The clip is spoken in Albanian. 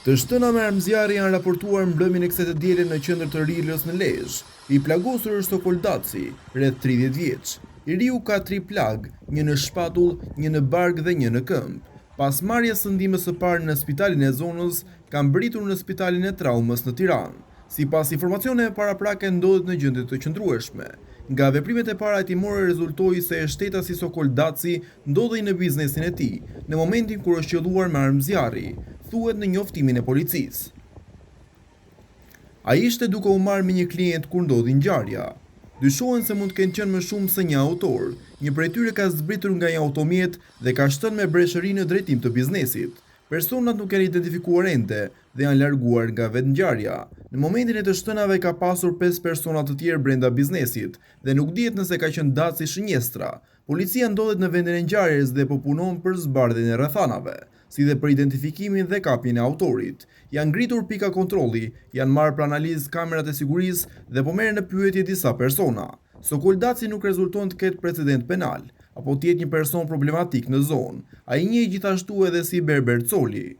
Të shtëna me armëzjarri janë raportuar mbrëmjen e kësaj të dielën në qendër të Rilës në Lezhë. I plagosur është Sokol Daci, rreth 30 vjeç. I riu ka 3 plag, një në shpatull, një në bark dhe një në këmbë. Pas marrjes së ndihmës së parë në spitalin e zonës, ka mbërritur në spitalin e traumës në Tiranë. Sipas informacioneve paraprake ndodhet në gjendje të qëndrueshme. Nga veprimet e para hetimore rezultoi se shtetasi Sokol Daci ndodhej në biznesin e tij në momentin kur është qelluar me armëzjarri, thuhet në njoftimin e policisë. Ai ishte duke u marrë me një klient kur ndodhi ngjarja. Dyshohen se mund të kenë qenë më shumë se një autor. Një prej tyre ka zbritur nga një automjet dhe ka shtënë me breshëri në drejtim të biznesit. Personat nuk janë identifikuar ende dhe janë larguar nga vetë ngjarja. Në momentin e të shtënave ka pasur 5 persona të tjerë brenda biznesit dhe nuk dihet nëse ka qenë Daci shënjestra. Policia ndodhet në vendin e ngjarjes dhe po punon për zbardhjen e rrethanave, si dhe për identifikimin dhe kapjen e autorit. Janë ngritur pika kontrolli, janë marrë për analizë kamerat e sigurisë dhe po merren në pyetje disa persona. Sokol Daci nuk rezulton të ketë precedent penal, apo të jetë një person problematik në zonë. Ai njeh gjithashtu edhe si Berber Coli.